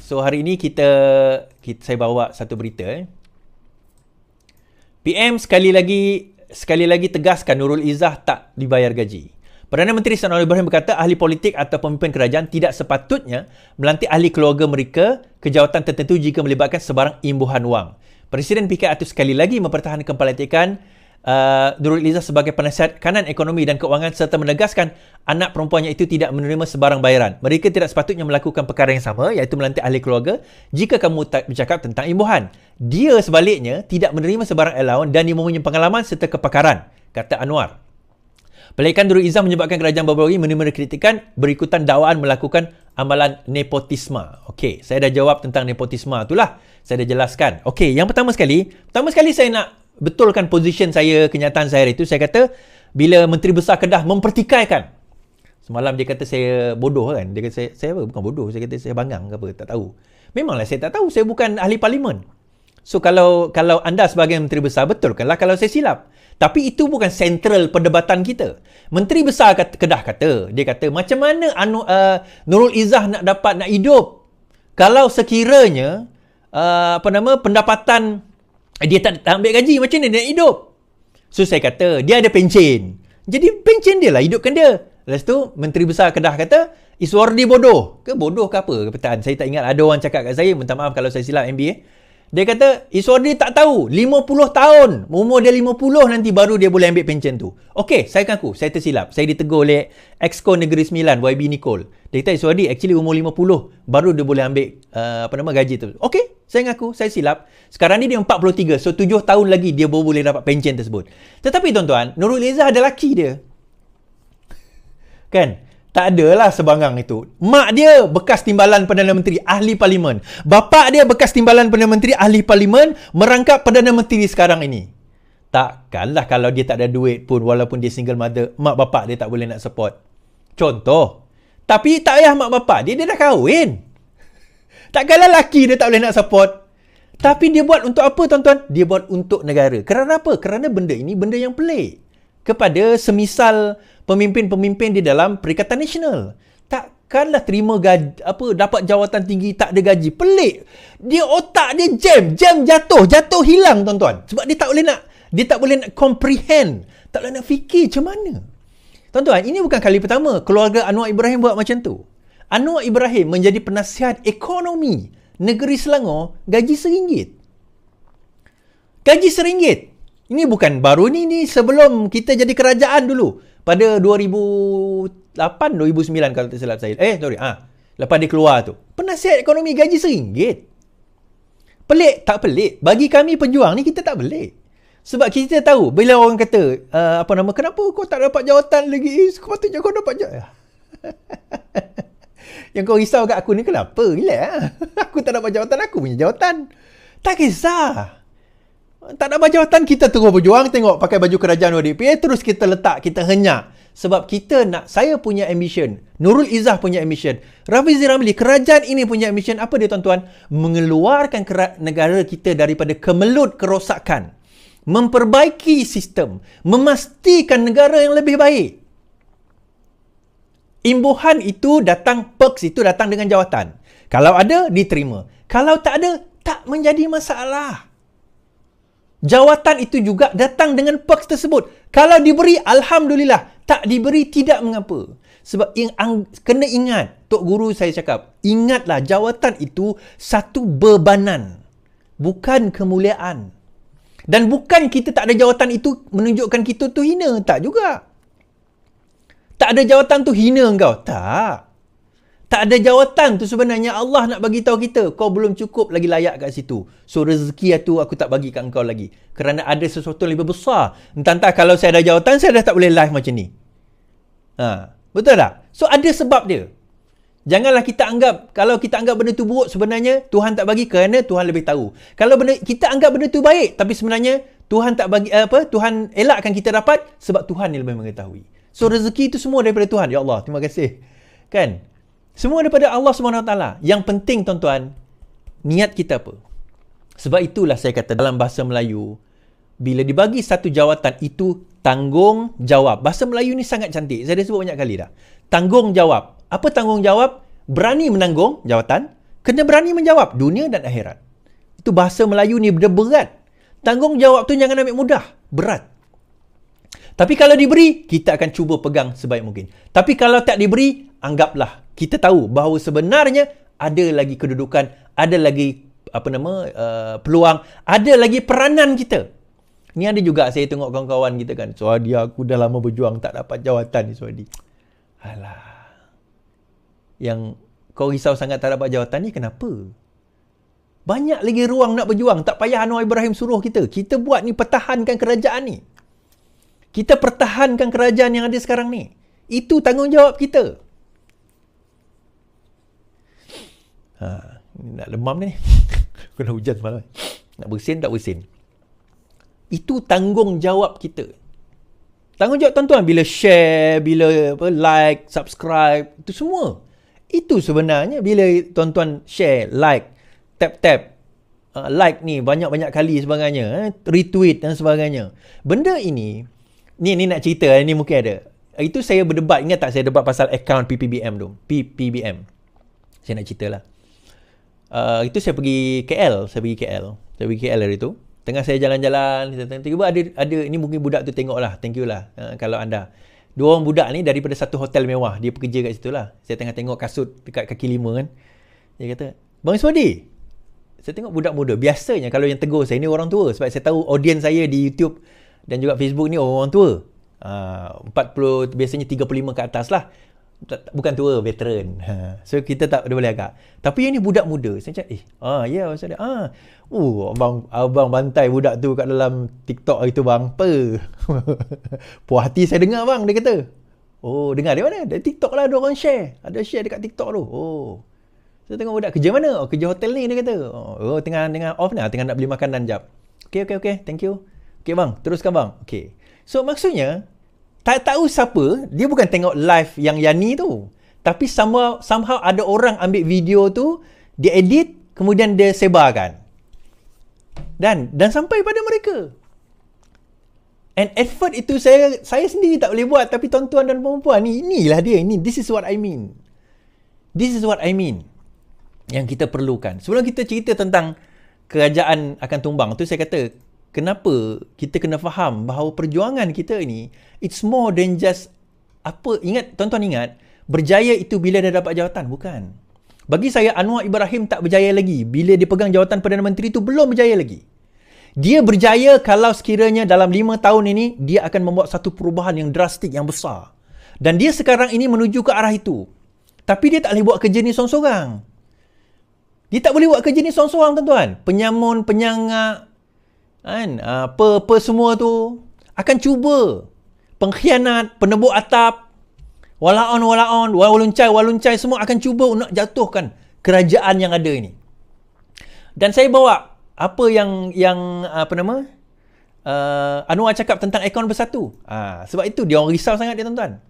So hari ini saya bawa satu berita. PM sekali lagi tegaskan Nurul Izzah tak dibayar gaji. Perdana Menteri Seri Anwar Ibrahim berkata ahli politik atau pemimpin kerajaan tidak sepatutnya melantik ahli keluarga mereka ke jawatan tertentu jika melibatkan sebarang imbuhan wang. Presiden PKR itu sekali lagi mempertahankan pelantikan Nurul Izzah sebagai penasihat kanan ekonomi dan keuangan serta menegaskan anak perempuannya itu tidak menerima sebarang bayaran. Mereka tidak sepatutnya melakukan perkara yang sama, iaitu melantik ahli keluarga jika kamu bercakap tentang imbuhan. Dia sebaliknya tidak menerima sebarang allowance dan dia mempunyai pengalaman serta kepakaran, kata Anwar. Pelantikan Nurul Izzah menyebabkan kerajaan baru-baru ini menerima kritikan berikutan dakwaan melakukan amalan nepotisme. Okey, saya dah jawab tentang nepotisme itulah. Saya dah jelaskan. Okey, yang pertama sekali saya nak betulkan position saya, kenyataan saya itu. Saya kata bila Menteri Besar Kedah mempertikaikan. Semalam dia kata saya bodoh kan. Dia kata saya bukan bodoh, saya kata saya bangang ke apa, tak tahu. Memanglah saya tak tahu, saya bukan ahli parlimen. So kalau anda sebagai Menteri Besar, betulkanlah kalau saya silap. Tapi itu bukan sentral perdebatan kita. Menteri Besar Kedah kata, dia kata macam mana Nurul Izzah nak hidup kalau sekiranya pendapatan dia tak ambil gaji, macam mana dia nak hidup? So saya kata dia ada pencen. Jadi pencen dia lah, hidupkan dia. Lepas tu Menteri Besar Kedah kata Iswardi bodoh. Bodoh ke apa kepetaan? Saya tak ingat, ada orang cakap kat saya, minta maaf kalau saya silap MBA. Dia kata Iswardi tak tahu 50 tahun, umur dia 50 nanti baru dia boleh ambil pencen tu. Okey, saya ngaku saya tersilap. Saya ditegur oleh Exco Negeri Sembilan YB Nicole. Dia kata Iswardi actually umur 50 baru dia boleh ambil gaji tu. Okey, saya ngaku saya silap. Sekarang ni dia 43, so 7 tahun lagi dia baru boleh dapat pencen tersebut. Tetapi tuan-tuan, Nurul Izzah ada laki dia. Kan? Tak adalah sebangang itu. Mak dia bekas timbalan Perdana Menteri, ahli parlimen. Bapa dia bekas timbalan Perdana Menteri, ahli parlimen, merangkap Perdana Menteri sekarang ini. Takkanlah kalau dia tak ada duit pun, walaupun dia single mother, mak bapak dia tak boleh nak support. Contoh. Tapi tak payah mak bapak dia dah kahwin. Takkanlah laki dia tak boleh nak support. Tapi dia buat untuk apa tuan-tuan? Dia buat untuk negara. Kerana apa? Kerana benda ini benda yang pelik. Kepada semisal pemimpin-pemimpin di dalam Perikatan Nasional. Takkanlah terima gaji, dapat jawatan tinggi tak ada gaji. Pelik. Dia otak dia jam jatuh hilang tuan-tuan. Sebab dia tak boleh nak comprehend, tak boleh nak fikir macam mana. Tuan-tuan, ini bukan kali pertama keluarga Anwar Ibrahim buat macam tu. Anwar Ibrahim menjadi penasihat ekonomi negeri Selangor, gaji RM1. Gaji RM1. Ini bukan baru ni sebelum kita jadi kerajaan dulu. Pada 2008, 2009 kalau tak silap saya. Lepas dia keluar tu. Penasihat ekonomi gaji RM1. Pelik? Tak pelik. Bagi kami pejuang ni kita tak pelik. Sebab kita tahu bila orang kata kenapa kau tak dapat jawatan lagi? Sepatutnya kau dapat jawatan. Yang kau risau kat aku ni kenapa? Relax. Aku tak dapat jawatan, aku punya jawatan. Tak kisah. Tak dapat jawatan, kita terus berjuang, tengok pakai baju kerajaan ODP, terus kita letak, kita henyak. Sebab saya punya ambition, Nurul Izzah punya ambition, Rafizi Ramli, kerajaan ini punya ambition. Apa dia tuan-tuan? Mengeluarkan negara kita daripada kemelut kerosakan. Memperbaiki sistem. Memastikan negara yang lebih baik. Imbuhan itu datang, perks itu datang dengan jawatan. Kalau ada, diterima. Kalau tak ada, tak menjadi masalah. Jawatan itu juga datang dengan perks tersebut. Kalau diberi, Alhamdulillah. Tak diberi, tidak mengapa. Sebab kena ingat, Tok Guru saya cakap, ingatlah jawatan itu satu bebanan. Bukan kemuliaan. Dan bukan kita tak ada jawatan itu menunjukkan kita tu hina. Tak juga. Tak ada jawatan tu hina engkau. Tak. Tak ada jawatan tu sebenarnya Allah nak bagi tahu kita, kau belum cukup lagi layak kat situ. So rezeki itu aku tak bagi kat engkau lagi. Kerana ada sesuatu yang lebih besar. Entah kalau saya ada jawatan, saya dah tak boleh live macam ni. Betul tak? So ada sebab dia. Janganlah kita anggap, kalau kita anggap benda tu buruk, sebenarnya Tuhan tak bagi kerana Tuhan lebih tahu. Kalau kita anggap benda tu baik, tapi sebenarnya Tuhan tak bagi Tuhan elakkan kita dapat sebab Tuhan yang lebih mengetahui. So rezeki itu semua daripada Tuhan. Ya Allah, terima kasih. Kan? Semua daripada Allah SWT. Yang penting tuan-tuan, niat kita apa? Sebab itulah saya kata dalam bahasa Melayu, bila dibagi satu jawatan itu tanggungjawab. Bahasa Melayu ni sangat cantik. Saya dah sebut banyak kali dah. Tanggungjawab. Apa tanggungjawab? Berani menanggung jawatan. Kena berani menjawab dunia dan akhirat. Itu bahasa Melayu ni berat. Tanggungjawab tu jangan ambil mudah. Berat. Tapi kalau diberi, kita akan cuba pegang sebaik mungkin. Tapi kalau tak diberi, anggaplah kita tahu bahawa sebenarnya ada lagi kedudukan, ada lagi peluang, ada lagi peranan kita. Ni ada juga saya tengok kawan-kawan kita kan, Suhadi aku dah lama berjuang tak dapat jawatan ni Suhadi. Alah. Yang kau risau sangat tak dapat jawatan ni kenapa? Banyak lagi ruang nak berjuang. Tak payah Anwar Ibrahim suruh kita. Kita buat ni, pertahankan kerajaan ni. Kita pertahankan kerajaan yang ada sekarang ni. Itu tanggungjawab kita. Nak lemam ni. Kena hujan semalam. Nak bersin tak bersin. Itu tanggungjawab kita. Tanggungjawab tuan-tuan bila share, bila like, subscribe, itu semua. Itu sebenarnya bila tuan-tuan share, like, tap-tap, like ni banyak-banyak kali sebagainya, retweet dan sebagainya. Benda ini, ni nak cerita, ni mungkin ada. Itu saya berdebat, ingat tak saya debat pasal account PPBM tu? PPBM. Saya nak cerita lah. Itu saya pergi KL. Saya pergi KL hari tu. Tengah saya jalan-jalan, tiba-tiba ada ni mungkin budak tu tengok lah. Thank you lah kalau anda. Dua orang budak ni daripada satu hotel mewah. Dia bekerja kat situ lah. Saya tengah tengok kasut dekat kaki lima kan. Dia kata, Bang Suhadi. Saya tengok budak muda. Biasanya kalau yang tegur saya ni orang tua. Sebab saya tahu audiens saya di YouTube dan juga Facebook ni orang tua. 40, biasanya 35 ke atas lah. Bukan tua, veteran. So kita tak boleh agak. Tapi yang ni budak muda. Saya cakap, ya Ustaz. Abang bantai budak tu kat dalam TikTok itu bang. Apa? Puas hati saya dengar bang, dia kata. Oh, dengar dari mana? Dari TikTok lah, ada orang share. Ada share dekat TikTok tu. Oh. Saya tengok budak kerja mana? Oh, kerja hotel ni, dia kata. Oh, tengah off ni. Tengah nak beli makanan jap. Okay. Thank you. Okay bang, teruskan bang. Okay. So maksudnya, tak tahu siapa, dia bukan tengok live yang Yani tu. Tapi somehow ada orang ambil video tu, dia edit, kemudian dia sebarkan. Dan sampai pada mereka. And effort itu saya sendiri tak boleh buat, tapi tuan-tuan dan perempuan, inilah dia. This is what I mean. Yang kita perlukan. Sebelum kita cerita tentang kerajaan akan tumbang tu, saya kata, kenapa kita kena faham bahawa perjuangan kita ni, it's more than just tuan-tuan ingat, berjaya itu bila dia dapat jawatan. Bukan. Bagi saya, Anwar Ibrahim tak berjaya lagi. Bila dia pegang jawatan Perdana Menteri itu, belum berjaya lagi. Dia berjaya kalau sekiranya dalam 5 tahun ini, dia akan membuat satu perubahan yang drastik, yang besar. Dan dia sekarang ini menuju ke arah itu. Tapi dia tak boleh buat kerja ni seorang-seorang. Dia tak boleh buat kerja ni seorang-seorang, tuan-tuan. Penyamun, penyangak, apa semua tu akan cuba. Pengkhianat, penebuk atap, walaon, waluncai semua akan cuba nak jatuhkan kerajaan yang ada ini. Dan saya bawa apa yang Anwar cakap tentang akaun bersatu. Sebab itu dia orang risau sangat dia, tuan-tuan.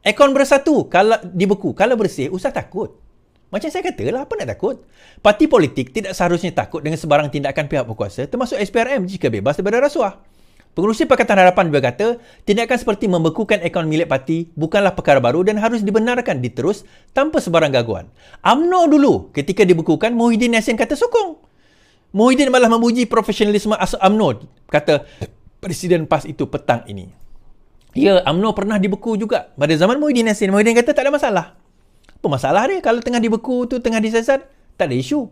Akaun bersatu kalau dibeku, kalau bersih, usah takut. Macam saya katalah, apa nak takut? Parti politik tidak seharusnya takut dengan sebarang tindakan pihak berkuasa, termasuk SPRM jika bebas daripada rasuah. Pengerusi Pakatan Harapan berkata, tindakan seperti membekukan akaun milik parti bukanlah perkara baru dan harus dibenarkan diterus tanpa sebarang gangguan. UMNO dulu, ketika dibekukan, Muhyiddin Yassin kata sokong. Muhyiddin malah memuji profesionalisme UMNO. Kata, Presiden PAS itu petang ini. Ya, UMNO pernah dibeku juga. Pada zaman Muhyiddin Yassin, Muhyiddin kata tak ada masalah. Apa masalah dia? Kalau tengah dibeku tu, tengah disiasat, tak ada isu.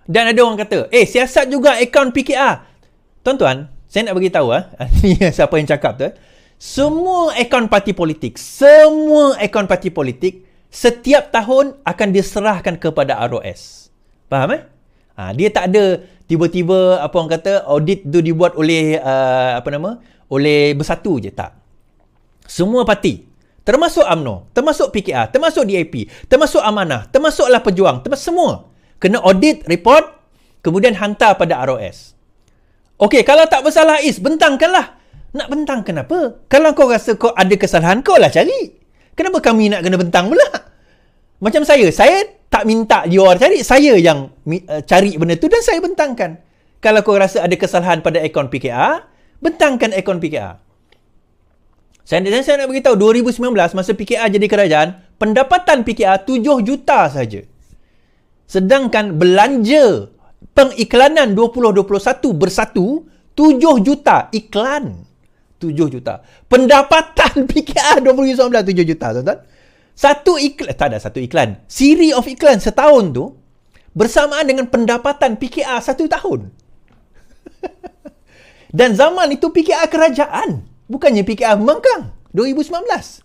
Dan ada orang kata, siasat juga akaun PKR. Tuan-tuan, saya nak bagi tahu ni siapa yang cakap tu. Semua akaun parti politik, setiap tahun akan diserahkan kepada ROS. Faham dia tak ada tiba-tiba apa orang kata audit tu dibuat oleh oleh bersatu je, tak. Semua parti, termasuk UMNO, termasuk PKR, termasuk DAP, termasuk Amanah, termasuklah Pejuang, semua kena audit report, kemudian hantar pada ROS. Okey, kalau tak bersalah bentangkanlah. Nak bentang kenapa? Kalau kau rasa kau ada kesalahan, kau lah cari. Kenapa kami nak kena bentang pula? Macam saya tak minta dia orang cari, saya yang cari benda tu dan saya bentangkan. Kalau kau rasa ada kesalahan pada akaun PKR, bentangkan akaun PKR. Saya nak beritahu, 2019 masa PKR jadi kerajaan, pendapatan PKR 7 juta saja. Sedangkan belanja pengiklanan 2021 bersatu 7 juta iklan. 7 juta. Pendapatan PKR 2019 7 juta, tuan-tuan. Satu iklan. Series of iklan setahun tu bersamaan dengan pendapatan PKR satu tahun. Dan zaman itu PKR kerajaan, bukannya PKR pembangkang 2019.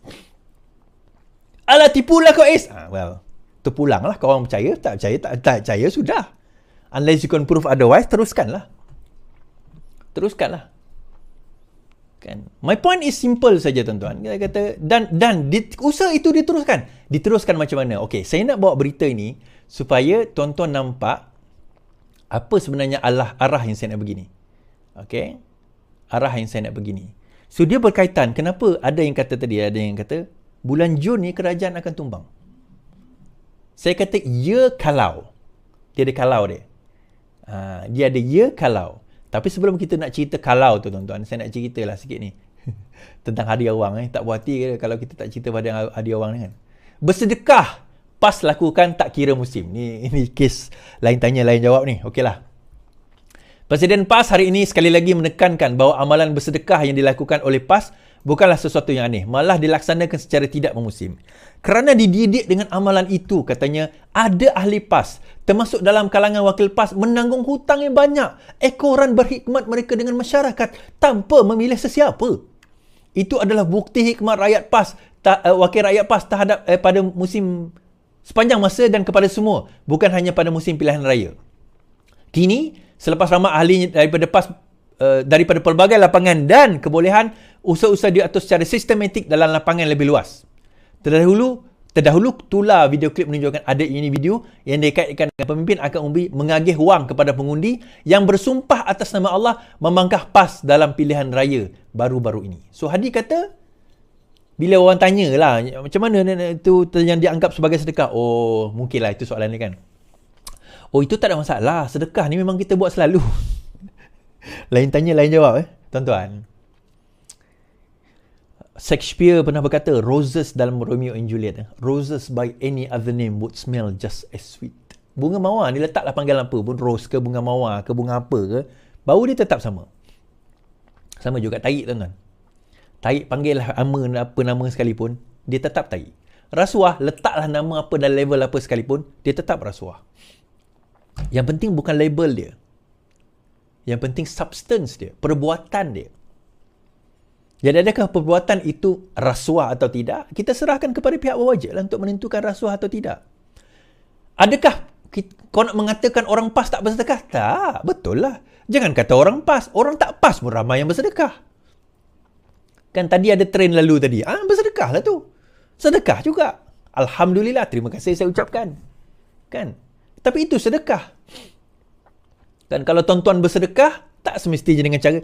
Alah, tipulah kau Ais. Well, terpulanglah kau orang percaya, tak percaya sudah. Unless you can prove otherwise, teruskanlah. Kan? My point is simple saja, tuan-tuan. Kita kata dan usaha itu diteruskan macam mana? Okey, saya nak bawa berita ini supaya tuan-tuan nampak apa sebenarnya arah yang saya nak begini. Okey, arah yang saya nak begini. So dia berkaitan. Kenapa ada yang kata tadi, ada yang kata bulan Jun ni kerajaan akan tumbang. Saya kata ya kalau. Dia ada kalau dia. Dia ada ya kalau. Tapi sebelum kita nak cerita kalau tu, tuan-tuan, saya nak ceritalah sikit ni tentang hadiah wang. Tak puas hati ke kalau kita tak cerita pada hadiah wang ni kan. Bersedekah PAS lakukan tak kira musim. Ni kes lain tanya lain jawab ni. Okeylah. Presiden PAS hari ini sekali lagi menekankan bahawa amalan bersedekah yang dilakukan oleh PAS bukanlah sesuatu yang aneh, malah dilaksanakan secara tidak memusim. Kerana dididik dengan amalan itu, katanya, ada ahli PAS, termasuk dalam kalangan wakil PAS, menanggung hutang yang banyak. Ekoran berkhidmat mereka dengan masyarakat tanpa memilih sesiapa. Itu adalah bukti hikmat rakyat PAS, wakil rakyat PAS terhadap pada musim sepanjang masa dan kepada semua, bukan hanya pada musim pilihan raya. Kini, selepas ramai ahli daripada PAS daripada pelbagai lapangan dan kebolehan, usaha-usaha diatur secara sistematik dalam lapangan lebih luas. Terdahulu tular video klip menunjukkan ada ini video yang dikaitkan dengan pemimpin akan umbi mengagih wang kepada pengundi yang bersumpah atas nama Allah membangkah PAS dalam pilihan raya baru-baru ini. So Hadi kata, bila orang tanya lah macam mana itu yang dianggap sebagai sedekah, oh mungkinlah itu soalan ni kan. Oh itu tak ada masalah, sedekah ni memang kita buat selalu. Lain tanya lain jawab tuan-tuan. Shakespeare pernah berkata, roses dalam Romeo and Juliet, roses by any other name would smell just as sweet. Bunga mawar ni letaklah panggilan apa pun, rose ke bunga mawar ke bunga apa ke, bau dia tetap sama. Sama juga tarik, tuan-tuan. Tarik panggillah apa nama sekalipun, dia tetap tarik. Rasuah, letaklah nama apa dan level apa sekalipun, dia tetap rasuah. Yang penting bukan label dia. Yang penting substance dia, perbuatan dia. Jadi adakah perbuatan itu rasuah atau tidak? Kita serahkan kepada pihak berwajib lah untuk menentukan rasuah atau tidak. Adakah kau nak mengatakan orang PAS tak bersedekah? Tak, betul lah. Jangan kata orang PAS, orang tak PAS pun ramai yang bersedekah. Kan tadi ada trend lalu tadi. Bersedekah lah tu. Sedekah juga. Alhamdulillah, terima kasih saya ucapkan. Kan? Tapi itu sedekah. Dan kalau tuan-tuan bersedekah, tak semestinya dengan cara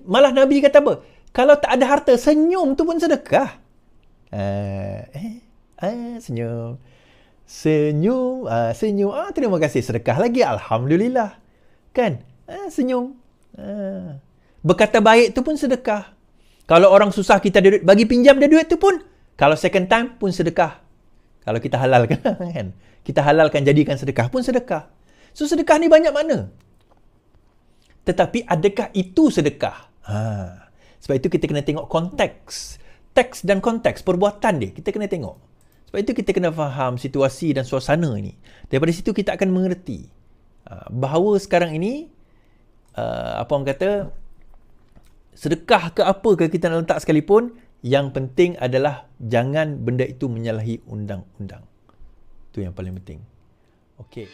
malah Nabi kata apa? Kalau tak ada harta, senyum tu pun sedekah. Senyum. Senyum. Terima kasih. Sedekah lagi. Alhamdulillah. Kan? Senyum. Berkata baik tu pun sedekah. Kalau orang susah kita ada duit, bagi pinjam dia duit tu pun, kalau second time pun sedekah. Kalau kita halalkan, kan? Kita halalkan jadikan sedekah pun sedekah. So sedekah ni banyak mana? Tetapi adakah itu sedekah? Sebab itu kita kena tengok konteks. Teks dan konteks, perbuatan dia. Kita kena tengok. Sebab itu kita kena faham situasi dan suasana ini. Daripada situ kita akan mengerti bahawa sekarang ini, apa orang kata, sedekah ke apa ke kita nak letak sekalipun, yang penting adalah jangan benda itu menyalahi undang-undang. Itu yang paling penting. Okey.